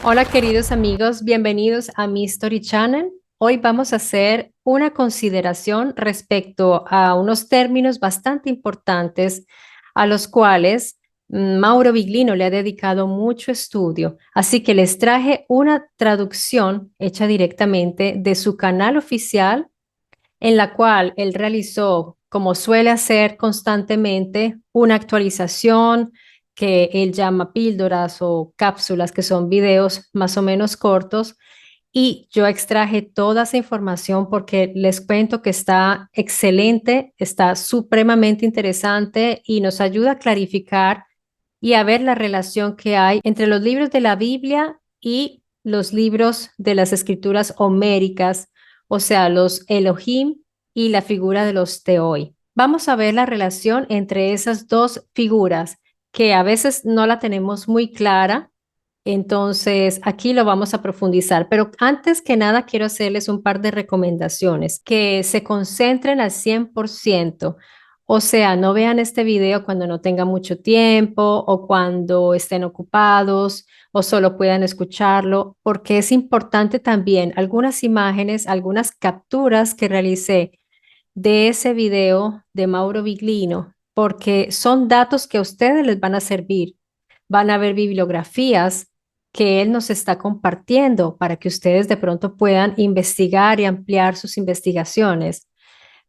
Hola queridos amigos, bienvenidos a mi Story Channel. Hoy vamos a hacer una consideración respecto a unos términos bastante importantes a los cuales Mauro Viglino le ha dedicado mucho estudio. Así que les traje una traducción hecha directamente de su canal oficial en la cual él realizó, como suele hacer constantemente, una actualización que él llama píldoras o cápsulas, que son videos más o menos cortos. Y yo extraje toda esa información porque les cuento que está excelente, está supremamente interesante y nos ayuda a clarificar y a ver la relación que hay entre los libros de la Biblia y los libros de las escrituras homéricas, o sea, los Elohim y la figura de los Teoi. Vamos a ver la relación entre esas dos figuras que a veces no la tenemos muy clara. Entonces, aquí lo vamos a profundizar, pero antes que nada quiero hacerles un par de recomendaciones que se concentren al 100%. O sea, no vean este video cuando no tengan mucho tiempo o cuando estén ocupados o solo puedan escucharlo, porque es importante también algunas imágenes, algunas capturas que realicé de ese video de Mauro Viglino, porque son datos que a ustedes les van a servir. Van a ver bibliografías que él nos está compartiendo para que ustedes de pronto puedan investigar y ampliar sus investigaciones.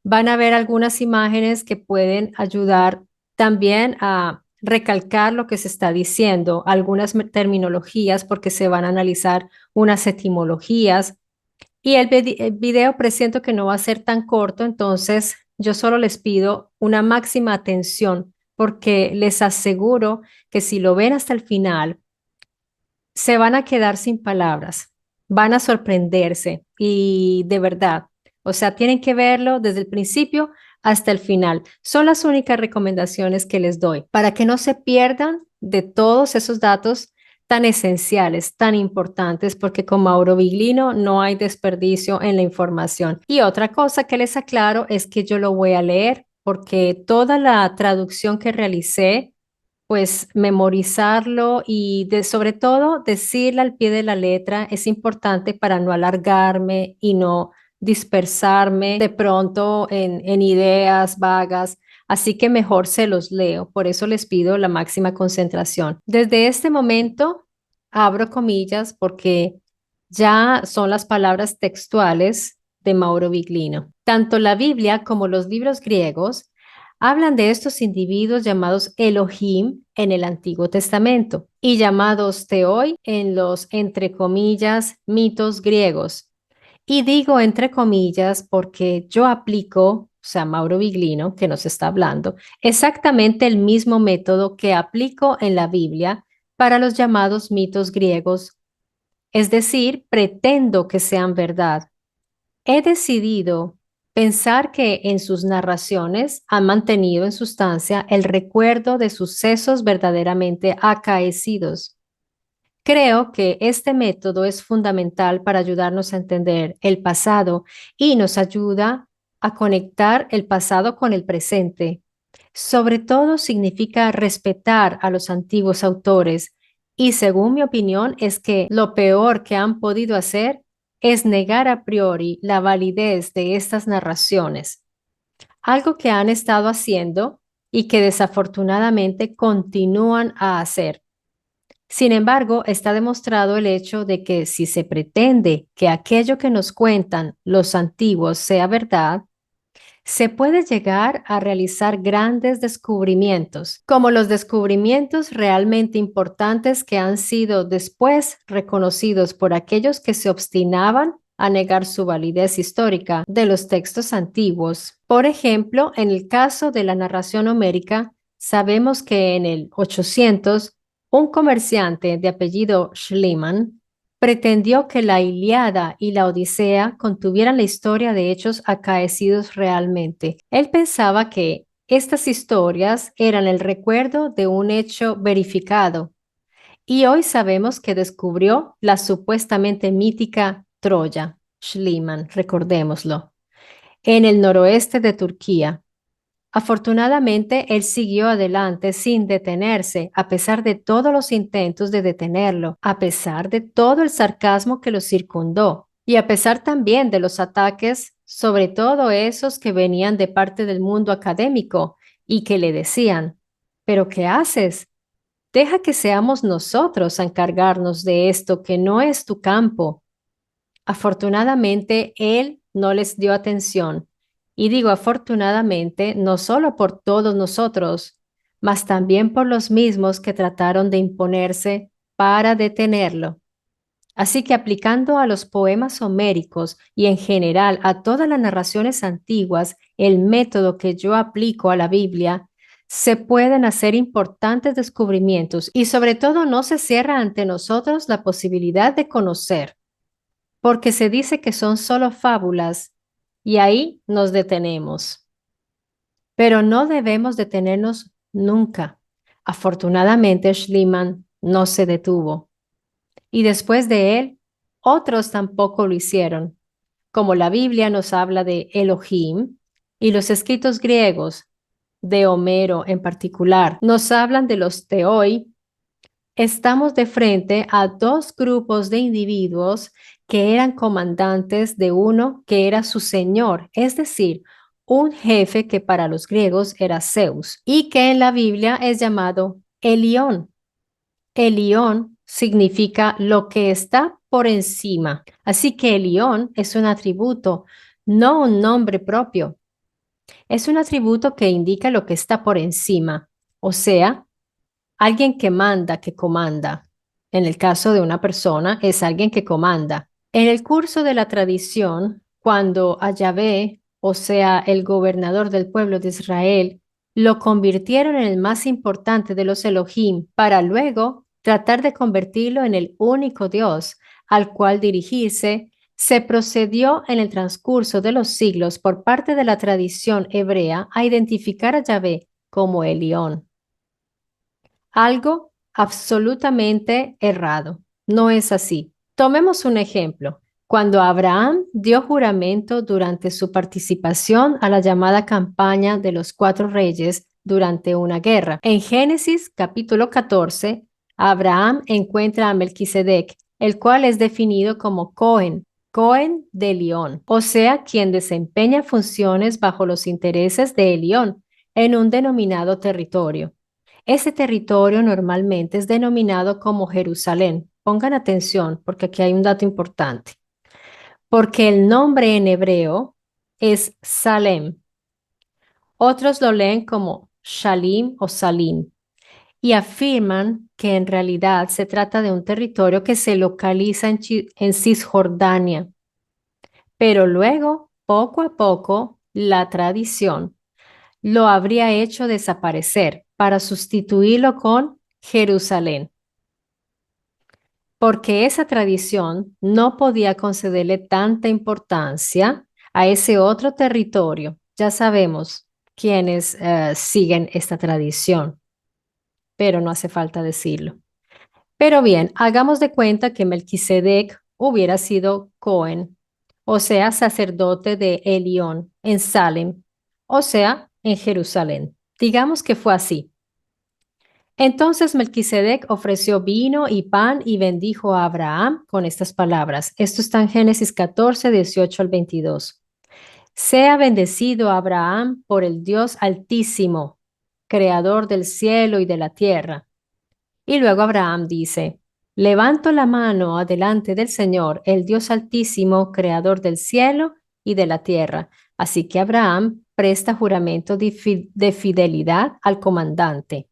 Van a ver algunas imágenes que pueden ayudar también a recalcar lo que se está diciendo, algunas terminologías, porque se van a analizar unas etimologías. Y el video presiento que no va a ser tan corto, entonces yo solo les pido una máxima atención, porque les aseguro que si lo ven hasta el final, se van a quedar sin palabras, van a sorprenderse y de verdad, o sea, tienen que verlo desde el principio hasta el final. Son las únicas recomendaciones que les doy para que no se pierdan de todos esos datos tan esenciales, tan importantes, porque con Mauro Viglino no hay desperdicio en la información. Y otra cosa que les aclaro es que yo lo voy a leer porque toda la traducción que realicé pues memorizarlo y sobre todo decirle al pie de la letra es importante para no alargarme y no dispersarme de pronto en ideas vagas. Así que mejor se los leo. Por eso les pido la máxima concentración. Desde este momento, abro comillas porque ya son las palabras textuales de Mauro Viglino. Tanto la Biblia como los libros griegos hablan de estos individuos llamados Elohim en el Antiguo Testamento y llamados Theoi en los, entre comillas, mitos griegos. Y digo entre comillas porque yo aplico, o sea, Mauro Viglino, que nos está hablando, exactamente el mismo método que aplico en la Biblia para los llamados mitos griegos, es decir, pretendo que sean verdad. He decidido pensar que en sus narraciones han mantenido en sustancia el recuerdo de sucesos verdaderamente acaecidos. Creo que este método es fundamental para ayudarnos a entender el pasado y nos ayuda a conectar el pasado con el presente. Sobre todo significa respetar a los antiguos autores y según mi opinión es que lo peor que han podido hacer es negar a priori la validez de estas narraciones, algo que han estado haciendo y que desafortunadamente continúan a hacer. Sin embargo, está demostrado el hecho de que si se pretende que aquello que nos cuentan los antiguos sea verdad, se puede llegar a realizar grandes descubrimientos, como los descubrimientos realmente importantes que han sido después reconocidos por aquellos que se obstinaban a negar su validez histórica de los textos antiguos. Por ejemplo, en el caso de la narración homérica, sabemos que en el 800, un comerciante de apellido Schliemann pretendió que la Ilíada y la Odisea contuvieran la historia de hechos acaecidos realmente. Él pensaba que estas historias eran el recuerdo de un hecho verificado y hoy sabemos que descubrió la supuestamente mítica Troya, Schliemann, recordémoslo, en el noroeste de Turquía. Afortunadamente, él siguió adelante sin detenerse, a pesar de todos los intentos de detenerlo, a pesar de todo el sarcasmo que lo circundó y a pesar también de los ataques, sobre todo esos que venían de parte del mundo académico y que le decían, ¿pero qué haces? Deja que seamos nosotros a encargarnos de esto que no es tu campo. Afortunadamente, él no les dio atención. Y digo afortunadamente, no solo por todos nosotros, mas también por los mismos que trataron de imponerse para detenerlo. Así que aplicando a los poemas homéricos y en general a todas las narraciones antiguas, el método que yo aplico a la Biblia, se pueden hacer importantes descubrimientos y sobre todo no se cierra ante nosotros la posibilidad de conocer porque se dice que son solo fábulas y ahí nos detenemos. Pero no debemos detenernos nunca. Afortunadamente, Schliemann no se detuvo. Y después de él, otros tampoco lo hicieron. Como la Biblia nos habla de Elohim y los escritos griegos, de Homero en particular, nos hablan de los teoi. Estamos de frente a dos grupos de individuos que eran comandantes de uno que era su señor, es decir, un jefe que para los griegos era Zeus y que en la Biblia es llamado Elión. Elión significa lo que está por encima. Así que Elión es un atributo, no un nombre propio. Es un atributo que indica lo que está por encima, o sea, alguien que manda, que comanda. En el caso de una persona, es alguien que comanda. En el curso de la tradición, cuando a Yahvé, o sea, el gobernador del pueblo de Israel, lo convirtieron en el más importante de los Elohim para luego tratar de convertirlo en el único Dios al cual dirigirse, se procedió en el transcurso de los siglos por parte de la tradición hebrea a identificar a Yahvé como Elión. Algo absolutamente errado. No es así. Tomemos un ejemplo. Cuando Abraham dio juramento durante su participación a la llamada campaña de los 4 reyes durante una guerra. En Génesis capítulo 14, Abraham encuentra a Melquisedec, el cual es definido como Cohen, Cohen de Elión, o sea, quien desempeña funciones bajo los intereses de Elión en un denominado territorio. Ese territorio normalmente es denominado como Jerusalén. Pongan atención porque aquí hay un dato importante. Porque el nombre en hebreo es Salem. Otros lo leen como Shalim o Salim y afirman que en realidad se trata de un territorio que se localiza en Cisjordania. Pero luego, poco a poco, la tradición lo habría hecho desaparecer para sustituirlo con Jerusalén, porque esa tradición no podía concederle tanta importancia a ese otro territorio. Ya sabemos quiénes siguen esta tradición, pero no hace falta decirlo. Pero bien, hagamos de cuenta que Melquisedec hubiera sido Cohen, o sea, sacerdote de Elión en Salem, o sea, en Jerusalén. Digamos que fue así. Entonces Melquisedec ofreció vino y pan y bendijo a Abraham con estas palabras. Esto está en Génesis 14, 18 al 22. Sea bendecido Abraham por el Dios Altísimo, creador del cielo y de la tierra. Y luego Abraham dice, levanto la mano adelante del Señor, el Dios Altísimo, creador del cielo y de la tierra. Así que Abraham presta juramento de fidelidad al comandante.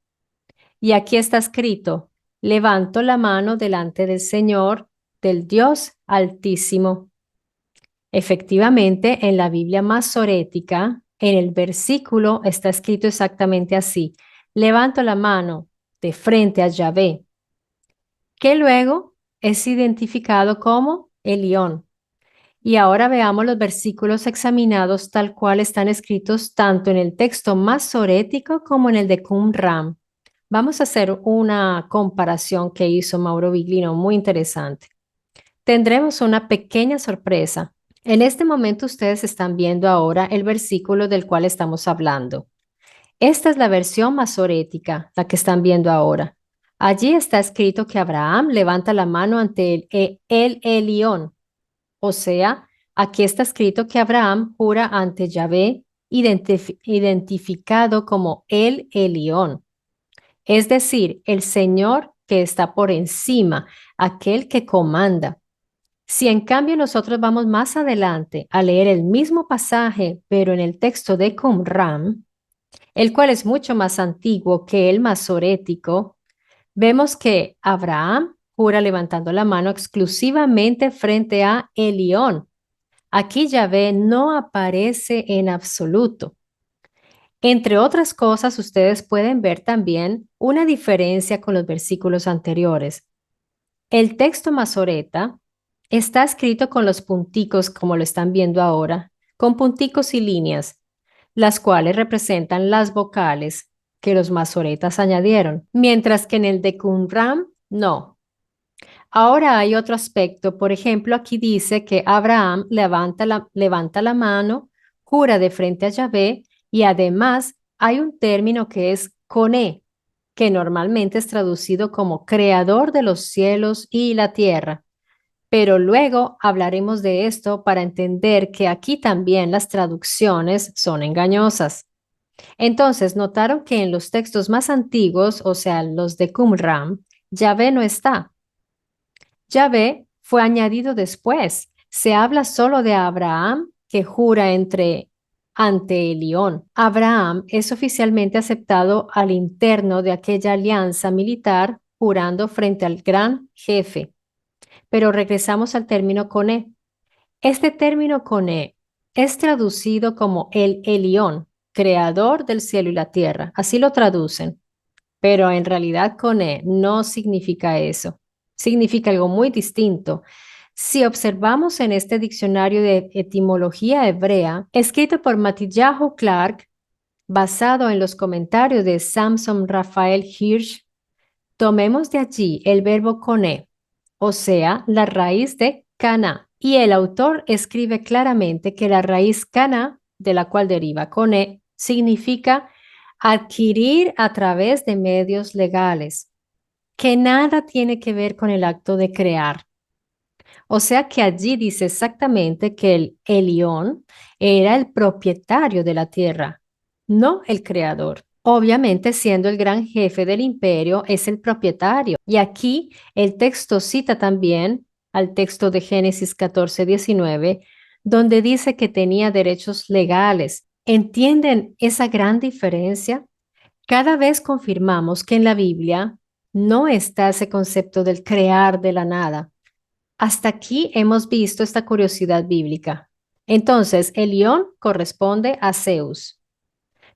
Y aquí está escrito, levanto la mano delante del Señor, del Dios Altísimo. Efectivamente, en la Biblia masorética, en el versículo está escrito exactamente así, levanto la mano de frente a Yahvé, que luego es identificado como Elión. Y ahora veamos los versículos examinados tal cual están escritos tanto en el texto masorético como en el de Qumran. Vamos a hacer una comparación que hizo Mauro Biglino muy interesante. Tendremos una pequeña sorpresa. En este momento ustedes están viendo ahora el versículo del cual estamos hablando. Esta es la versión masorética, la que están viendo ahora. Allí está escrito que Abraham levanta la mano ante el Elión. O sea, aquí está escrito que Abraham jura ante Yahvé, identificado como el Elión, es decir, el Señor que está por encima, aquel que comanda. Si en cambio nosotros vamos más adelante a leer el mismo pasaje, pero en el texto de Qumran, el cual es mucho más antiguo que el masorético, vemos que Abraham jura levantando la mano exclusivamente frente a Elión. Aquí Yahvé no aparece en absoluto. Entre otras cosas, ustedes pueden ver también una diferencia con los versículos anteriores. El texto masoreta está escrito con los punticos, como lo están viendo ahora, con punticos y líneas, las cuales representan las vocales que los masoretas añadieron, mientras que en el de Qumran no. Ahora hay otro aspecto, por ejemplo, aquí dice que Abraham levanta la mano, jura de frente a Yahvé y además hay un término que es Coné, que normalmente es traducido como creador de los cielos y la tierra. Pero luego hablaremos de esto para entender que aquí también las traducciones son engañosas. Entonces, notaron que en los textos más antiguos, o sea, los de Qumran, Yahvé no está. Yahvé fue añadido después. Se habla solo de Abraham que jura ante Elión. Abraham es oficialmente aceptado al interno de aquella alianza militar jurando frente al gran jefe. Pero regresamos al término Coné. Este término Coné es traducido como el Elión, creador del cielo y la tierra. Así lo traducen. Pero en realidad Coné no significa eso. Significa algo muy distinto. Si observamos en este diccionario de etimología hebrea, escrito por Matillahu Clark, basado en los comentarios de Samson Raphael Hirsch, tomemos de allí el verbo coné, o sea, la raíz de cana. Y el autor escribe claramente que la raíz cana, de la cual deriva coné, significa adquirir a través de medios legales, que nada tiene que ver con el acto de crear. O sea que allí dice exactamente que el Elión era el propietario de la tierra, no el creador. Obviamente, siendo el gran jefe del imperio, es el propietario. Y aquí el texto cita también al texto de Génesis 14:19, donde dice que tenía derechos legales. ¿Entienden esa gran diferencia? Cada vez confirmamos que en la Biblia no está ese concepto del crear de la nada. Hasta aquí hemos visto esta curiosidad bíblica. Entonces, el león corresponde a Zeus.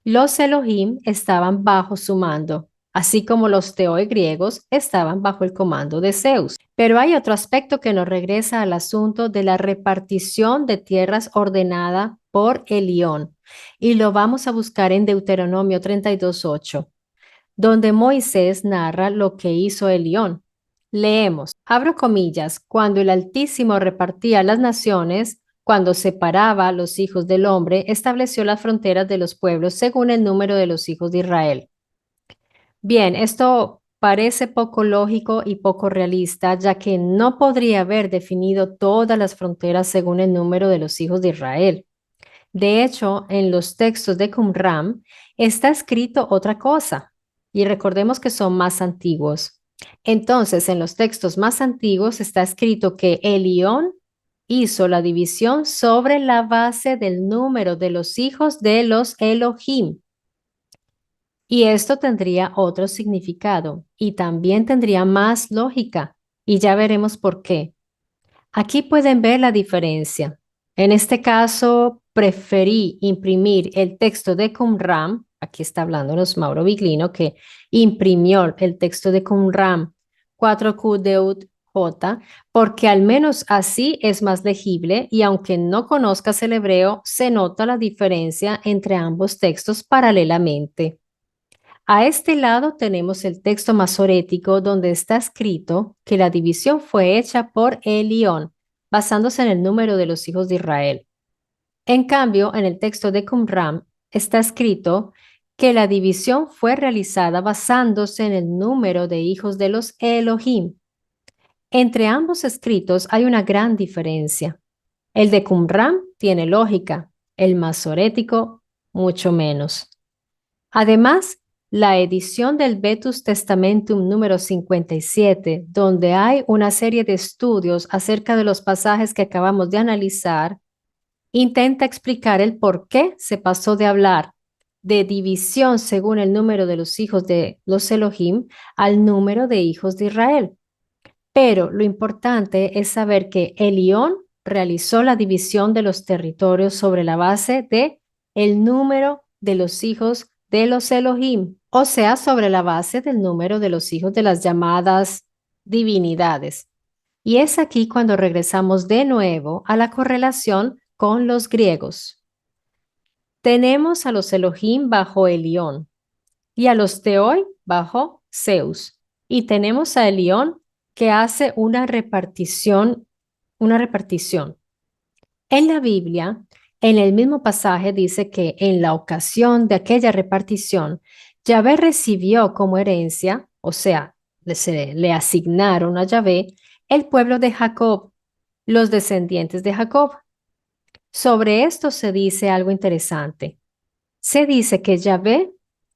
Los Elohim estaban bajo su mando, así como los teoi griegos estaban bajo el comando de Zeus. Pero hay otro aspecto que nos regresa al asunto de la repartición de tierras ordenada por Elión, y lo vamos a buscar en Deuteronomio 32:8, donde Moisés narra lo que hizo Elión. Leemos, abro comillas, cuando el Altísimo repartía las naciones, cuando separaba a los hijos del hombre, estableció las fronteras de los pueblos según el número de los hijos de Israel. Bien, esto parece poco lógico y poco realista, ya que no podría haber definido todas las fronteras según el número de los hijos de Israel. De hecho, en los textos de Qumran está escrito otra cosa, y recordemos que son más antiguos. Entonces, en los textos más antiguos está escrito que Elión hizo la división sobre la base del número de los hijos de los Elohim. Y esto tendría otro significado y también tendría más lógica, y ya veremos por qué. Aquí pueden ver la diferencia. En este caso, preferí imprimir el texto de Qumran. Aquí está hablándonos Mauro Viglino, que imprimió el texto de Qumran 4Q Deut J, porque al menos así es más legible y aunque no conozcas el hebreo, se nota la diferencia entre ambos textos paralelamente. A este lado tenemos el texto masorético donde está escrito que la división fue hecha por Elión, basándose en el número de los hijos de Israel. En cambio, en el texto de Qumran está escrito que la división fue realizada basándose en el número de hijos de los Elohim. Entre ambos escritos hay una gran diferencia. El de Qumran tiene lógica, el masorético mucho menos. Además, la edición del Vetus Testamentum número 57, donde hay una serie de estudios acerca de los pasajes que acabamos de analizar, intenta explicar el por qué se pasó de hablar de división según el número de los hijos de los Elohim al número de hijos de Israel. Pero lo importante es saber que Elión realizó la división de los territorios sobre la base de el número de los hijos de los Elohim, o sea, sobre la base del número de los hijos de las llamadas divinidades. Y es aquí cuando regresamos de nuevo a la correlación con los griegos. Tenemos a los Elohim bajo Elión y a los Teoi bajo Zeus. Y tenemos a Elión que hace una repartición. En la Biblia, en el mismo pasaje dice que en la ocasión de aquella repartición, Yahvé recibió como herencia, o sea, le asignaron a Yahvé el pueblo de Jacob, los descendientes de Jacob. Sobre esto se dice algo interesante. Se dice que Yahvé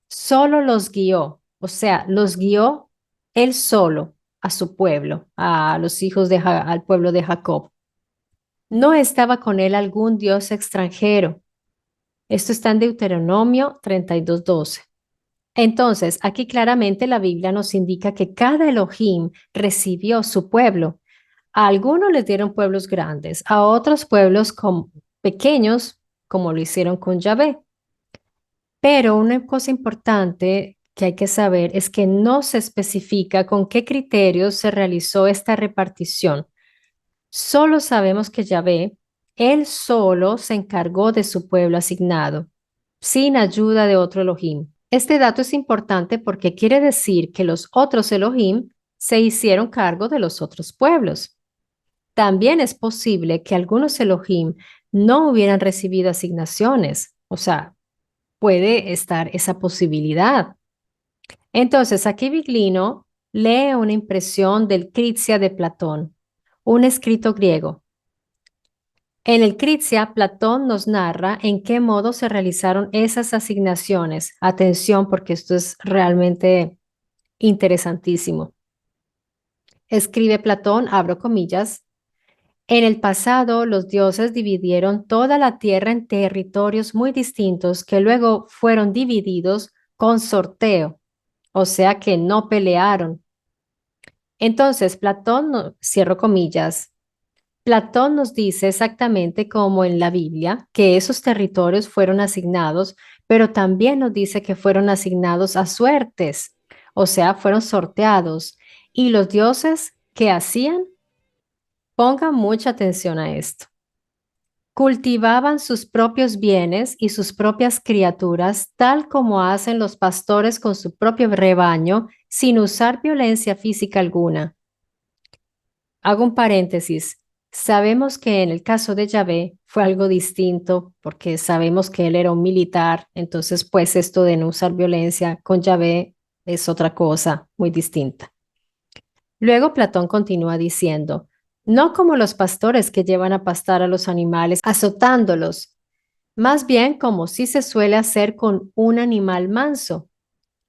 solo los guió, o sea, los guió él solo a su pueblo, a los hijos al pueblo de Jacob. No estaba con él algún dios extranjero. Esto está en Deuteronomio 32:12. Entonces, aquí claramente la Biblia nos indica que cada Elohim recibió su pueblo. A algunos les dieron pueblos grandes, a otros pueblos pequeños, como lo hicieron con Yahvé. Pero una cosa importante que hay que saber es que no se especifica con qué criterios se realizó esta repartición. Solo sabemos que Yahvé, él solo se encargó de su pueblo asignado, sin ayuda de otro Elohim. Este dato es importante porque quiere decir que los otros Elohim se hicieron cargo de los otros pueblos. También es posible que algunos Elohim no hubieran recibido asignaciones, o sea, puede estar esa posibilidad. Entonces, aquí Viglino lee una impresión del Critsia de Platón, un escrito griego. En el Critsia, Platón nos narra en qué modo se realizaron esas asignaciones. Atención, porque esto es realmente interesantísimo. Escribe Platón, abro comillas, en el pasado, los dioses dividieron toda la tierra en territorios muy distintos que luego fueron divididos con sorteo, o sea que no pelearon. Entonces, Platón, cierro comillas, Platón nos dice exactamente como en la Biblia que esos territorios fueron asignados, pero también nos dice que fueron asignados a suertes, o sea, fueron sorteados. Y los dioses, ¿qué hacían? Pongan mucha atención a esto. Cultivaban sus propios bienes y sus propias criaturas, tal como hacen los pastores con su propio rebaño, sin usar violencia física alguna. Hago un paréntesis. Sabemos que en el caso de Yahvé fue algo distinto porque sabemos que él era un militar, entonces pues esto de no usar violencia con Yahvé es otra cosa muy distinta. Luego Platón continúa diciendo, no como los pastores que llevan a pastar a los animales azotándolos, más bien como si se suele hacer con un animal manso,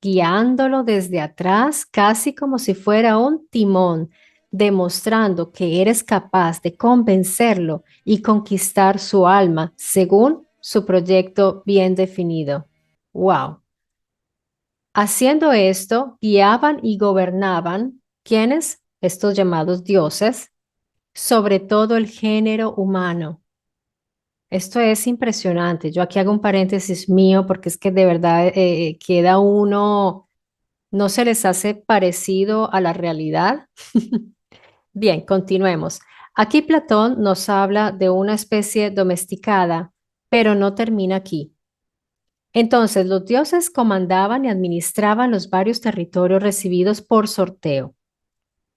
guiándolo desde atrás casi como si fuera un timón, demostrando que eres capaz de convencerlo y conquistar su alma según su proyecto bien definido. ¡Wow! Haciendo esto, guiaban y gobernaban, ¿quiénes? Estos llamados dioses, sobre todo el género humano. Esto es impresionante. Yo aquí hago un paréntesis mío porque es que de verdad queda uno, no se les hace parecido a la realidad. Bien, continuemos. Aquí Platón nos habla de una especie domesticada, pero no termina aquí. Entonces, los dioses comandaban y administraban los varios territorios recibidos por sorteo.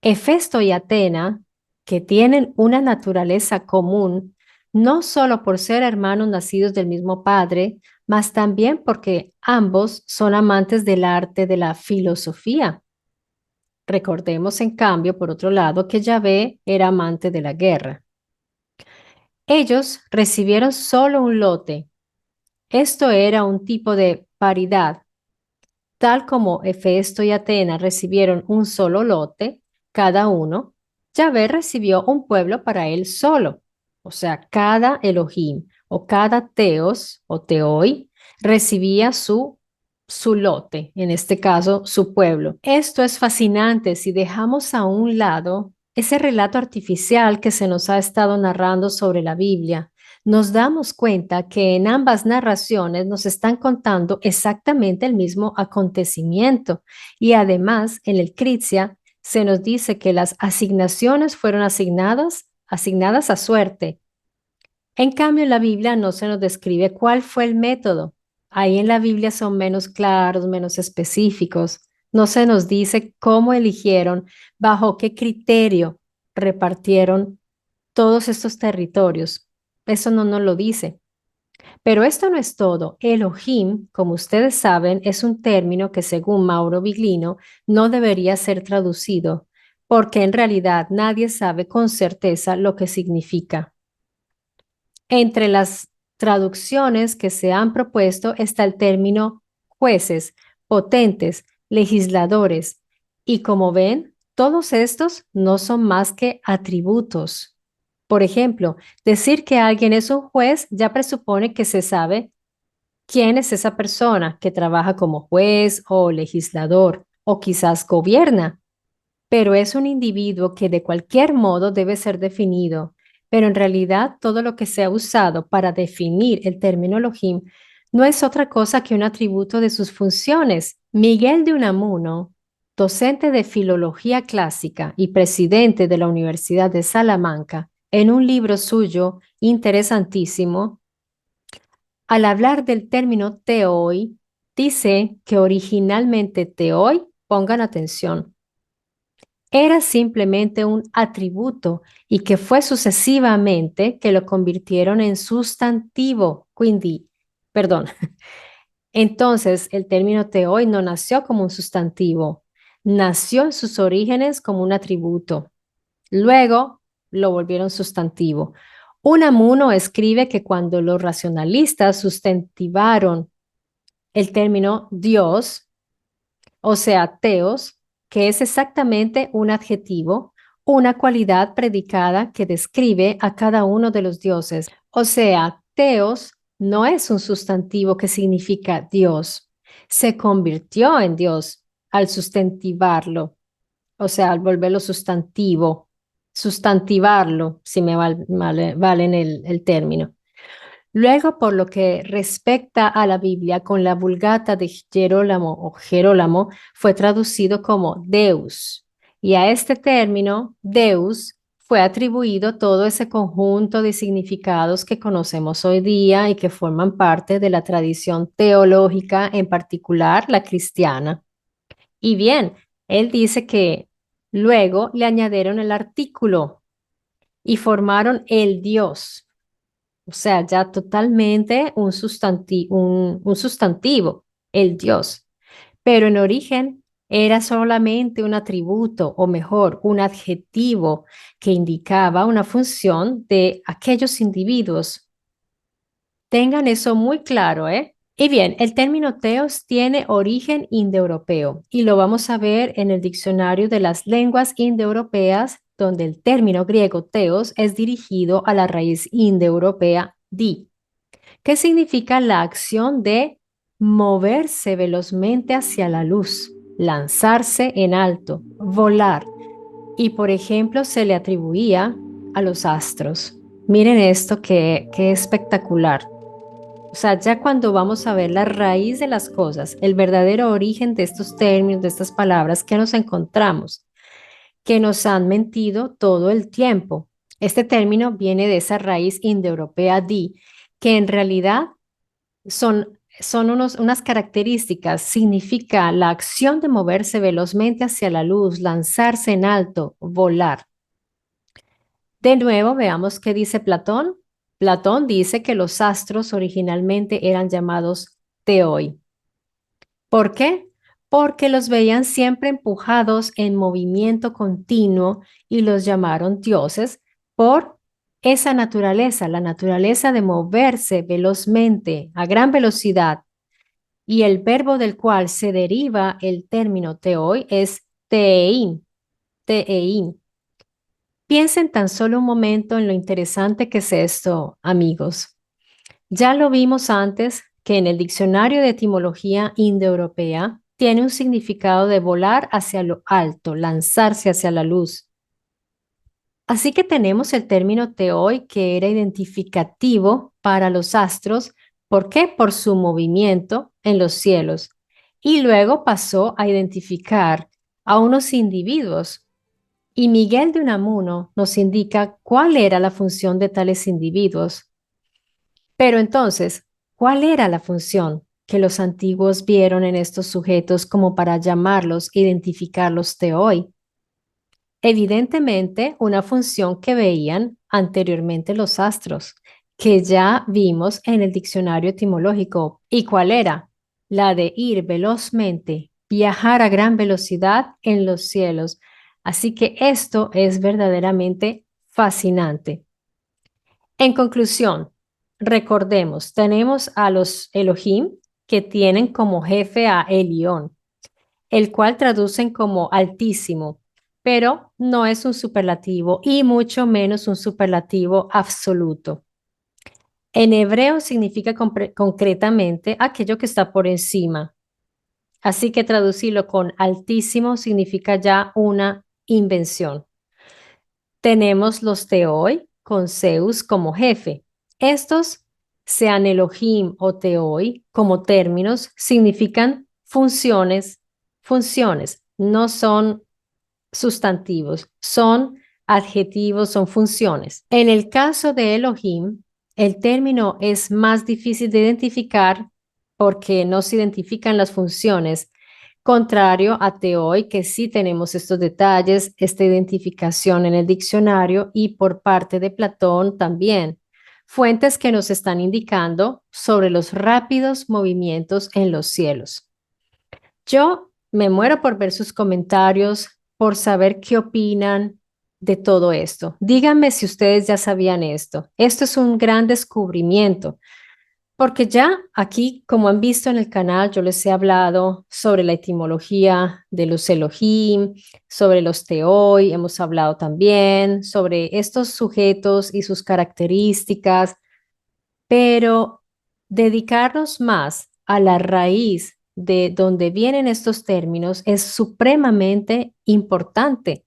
Hefesto y Atena, que tienen una naturaleza común, no solo por ser hermanos nacidos del mismo padre, mas también porque ambos son amantes del arte de la filosofía. Recordemos, en cambio, por otro lado, que Yahvé era amante de la guerra. Ellos recibieron solo un lote. Esto era un tipo de paridad. Tal como Hefesto y Atenas recibieron un solo lote, cada uno, Yahvé recibió un pueblo para él solo. O sea, cada Elohim o cada Teos o Teoi recibía su lote, en este caso su pueblo. Esto es fascinante si dejamos a un lado ese relato artificial que se nos ha estado narrando sobre la Biblia. Nos damos cuenta que en ambas narraciones nos están contando exactamente el mismo acontecimiento y además en el Crisia se nos dice que las asignaciones fueron asignadas a suerte. En cambio, en la Biblia no se nos describe cuál fue el método. Ahí en la Biblia son menos claros, menos específicos. No se nos dice cómo eligieron, bajo qué criterio repartieron todos estos territorios. Eso no nos lo dice. Pero esto no es todo. Elohim, como ustedes saben, es un término que según Mauro Biglino no debería ser traducido, porque en realidad nadie sabe con certeza lo que significa. Entre las traducciones que se han propuesto está el término jueces, potentes, legisladores, y como ven, todos estos no son más que atributos. Por ejemplo, decir que alguien es un juez ya presupone que se sabe quién es esa persona que trabaja como juez o legislador o quizás gobierna, pero es un individuo que de cualquier modo debe ser definido. Pero en realidad todo lo que se ha usado para definir el término Elohim no es otra cosa que un atributo de sus funciones. Miguel de Unamuno, docente de filología clásica y presidente de la Universidad de Salamanca, en un libro suyo interesantísimo, al hablar del término teoi, dice que originalmente teoi, pongan atención, era simplemente un atributo y que fue sucesivamente que lo convirtieron en sustantivo. Quindi, perdón. Entonces, el término teoi no nació como un sustantivo, nació en sus orígenes como un atributo. Luego lo volvieron sustantivo. Unamuno escribe que cuando los racionalistas sustantivaron el término Dios, o sea, teos, que es exactamente un adjetivo, una cualidad predicada que describe a cada uno de los dioses. O sea, teos no es un sustantivo que significa Dios. Se convirtió en Dios al sustantivarlo, o sea, al volverlo sustantivo, sustantivarlo, si me valen el término. Luego, por lo que respecta a la Biblia, con la Vulgata de Gerolamo fue traducido como Deus. Y a este término, Deus, fue atribuido todo ese conjunto de significados que conocemos hoy día y que forman parte de la tradición teológica, en particular la cristiana. Y bien, él dice que luego le añadieron el artículo y formaron el Dios. O sea, ya totalmente un sustantivo, el Dios. Pero en origen era solamente un atributo, o mejor, un adjetivo que indicaba una función de aquellos individuos. Tengan eso muy claro, ¿eh? Y bien, el término teos tiene origen indoeuropeo y lo vamos a ver en el diccionario de las lenguas indoeuropeas, donde el término griego teos es dirigido a la raíz indoeuropea di, que significa la acción de moverse velozmente hacia la luz, lanzarse en alto, volar. Y por ejemplo, se le atribuía a los astros. Miren esto que espectacular. O sea, ya cuando vamos a ver la raíz de las cosas, el verdadero origen de estos términos, de estas palabras que nos encontramos, que nos han mentido todo el tiempo. Este término viene de esa raíz indoeuropea di, que en realidad son unas características, significa la acción de moverse velozmente hacia la luz, lanzarse en alto, volar. De nuevo, veamos qué dice Platón. Platón dice que los astros originalmente eran llamados teoi. ¿Por qué? Porque los veían siempre empujados en movimiento continuo y los llamaron dioses por esa naturaleza, la naturaleza de moverse velozmente a gran velocidad. Y el verbo del cual se deriva el término teoi es teein, teein. Piensen tan solo un momento en lo interesante que es esto, amigos. Ya lo vimos antes que en el diccionario de etimología indoeuropea tiene un significado de volar hacia lo alto, lanzarse hacia la luz. Así que tenemos el término teoi que era identificativo para los astros. ¿Por qué? Por su movimiento en los cielos. Y luego pasó a identificar a unos individuos. Y Miguel de Unamuno nos indica cuál era la función de tales individuos. Pero entonces, ¿cuál era la función que los antiguos vieron en estos sujetos como para llamarlos, identificarlos de hoy? Evidentemente, una función que veían anteriormente los astros, que ya vimos en el diccionario etimológico. ¿Y cuál era? La de ir velozmente, viajar a gran velocidad en los cielos. Así que esto es verdaderamente fascinante. En conclusión, recordemos, tenemos a los Elohim que tienen como jefe a Elión, el cual traducen como altísimo, pero no es un superlativo y mucho menos un superlativo absoluto. En hebreo significa concretamente aquello que está por encima. Así que traducirlo con altísimo significa ya una invención. Tenemos los Teoi con Zeus como jefe. Estos, sean Elohim o Teoi como términos, significan funciones, funciones, no son sustantivos, son adjetivos, son funciones. En el caso de Elohim, el término es más difícil de identificar porque no se identifican las funciones, contrario a Teoi, que sí tenemos estos detalles, esta identificación en el diccionario y por parte de Platón también. Fuentes que nos están indicando sobre los rápidos movimientos en los cielos. Yo me muero por ver sus comentarios, por saber qué opinan de todo esto. Díganme si ustedes ya sabían esto. Esto es un gran descubrimiento, porque ya aquí, como han visto en el canal, yo les he hablado sobre la etimología de los Elohim, sobre los Teoi, hemos hablado también sobre estos sujetos y sus características, pero dedicarnos más a la raíz de donde vienen estos términos es supremamente importante,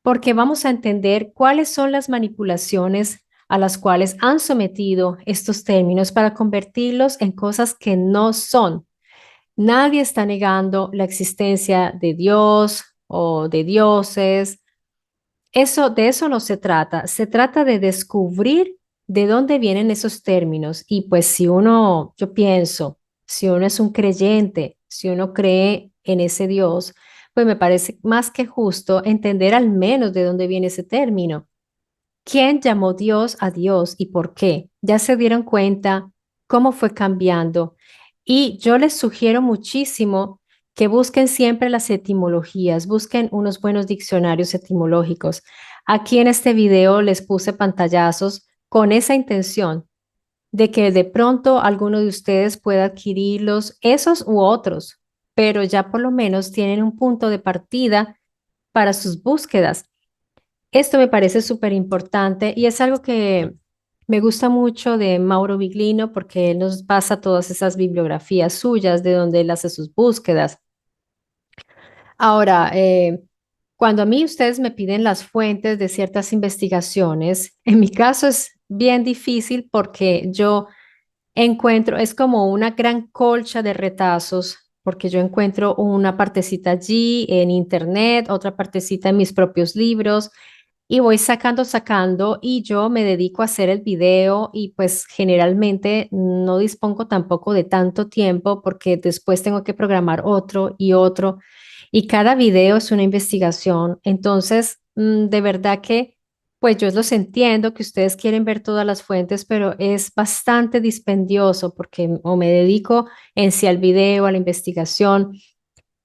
porque vamos a entender cuáles son las manipulaciones a las cuales han sometido estos términos para convertirlos en cosas que no son. Nadie está negando la existencia de Dios o de dioses. De eso no se trata de descubrir de dónde vienen esos términos. Y pues si uno, yo pienso, si uno es un creyente, si uno cree en ese Dios, pues me parece más que justo entender al menos de dónde viene ese término. ¿Quién llamó Dios a Dios y por qué? Ya se dieron cuenta cómo fue cambiando. Y yo les sugiero muchísimo que busquen siempre las etimologías, busquen unos buenos diccionarios etimológicos. Aquí en este video les puse pantallazos con esa intención de que de pronto alguno de ustedes pueda adquirirlos, esos u otros, pero ya por lo menos tienen un punto de partida para sus búsquedas. Esto me parece súper importante y es algo que me gusta mucho de Mauro Biglino porque él nos pasa todas esas bibliografías suyas de donde él hace sus búsquedas. Ahora, cuando a mí ustedes me piden las fuentes de ciertas investigaciones, en mi caso es bien difícil porque yo encuentro, es como una gran colcha de retazos, porque yo encuentro una partecita allí en internet, otra partecita en mis propios libros y voy sacando y yo me dedico a hacer el video y pues generalmente no dispongo tampoco de tanto tiempo porque después tengo que programar otro y otro y cada video es una investigación. Entonces, de verdad que Pues yo los entiendo que ustedes quieren ver todas las fuentes, pero es bastante dispendioso porque o me dedico en sí al video, a la investigación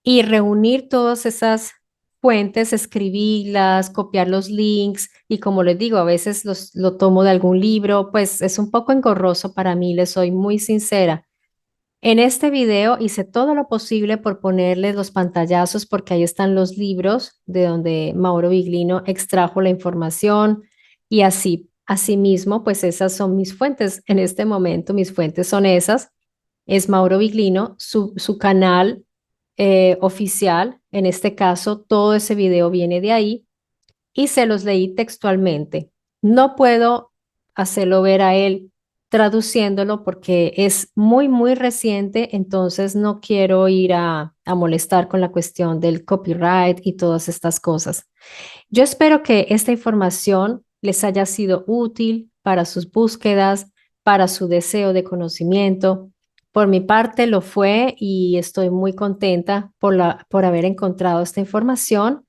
y reunir todas esas fuentes, escribirlas, copiar los links y como les digo, a veces lo tomo de algún libro, pues es un poco engorroso para mí, les soy muy sincera. En este video hice todo lo posible por ponerles los pantallazos porque ahí están los libros de donde Mauro Biglino extrajo la información y así, asimismo, pues esas son mis fuentes. En este momento mis fuentes son esas. Es Mauro Biglino, su canal oficial. En este caso, todo ese video viene de ahí y se los leí textualmente. No puedo hacerlo ver a él traduciéndolo porque es muy, muy reciente, entonces no quiero ir a molestar con la cuestión del copyright y todas estas cosas. Yo espero que esta información les haya sido útil para sus búsquedas, para su deseo de conocimiento. Por mi parte lo fue y estoy muy contenta por haber encontrado esta información.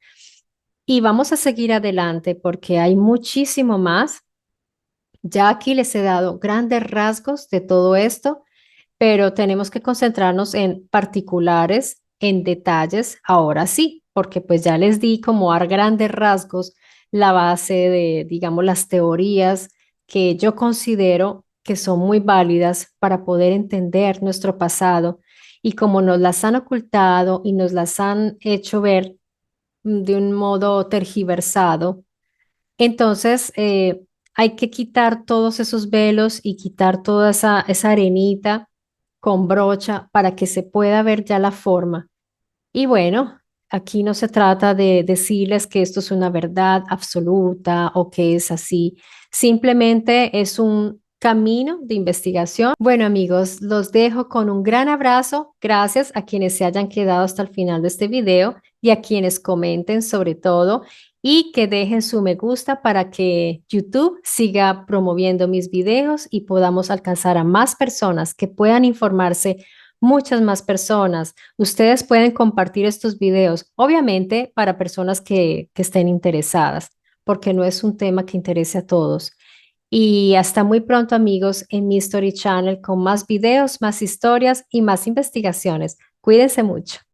Y vamos a seguir adelante porque hay muchísimo más. Ya aquí les he dado grandes rasgos de todo esto, pero tenemos que concentrarnos en particulares, en detalles, ahora sí, porque pues ya les di como a grandes rasgos la base de, digamos, las teorías que yo considero que son muy válidas para poder entender nuestro pasado y como nos las han ocultado y nos las han hecho ver de un modo tergiversado. Entonces, hay que quitar todos esos velos y quitar toda esa arenita con brocha para que se pueda ver ya la forma. Y bueno, aquí no se trata de decirles que esto es una verdad absoluta o que es así. Simplemente es un camino de investigación. Bueno, amigos, los dejo con un gran abrazo. Gracias a quienes se hayan quedado hasta el final de este video y a quienes comenten sobre todo y que dejen su me gusta para que YouTube siga promoviendo mis videos y podamos alcanzar a más personas que puedan informarse, muchas más personas. Ustedes pueden compartir estos videos, obviamente para personas que estén interesadas, porque no es un tema que interese a todos. Y hasta muy pronto, amigos, en mi Story Channel con más videos, más historias y más investigaciones. Cuídense mucho.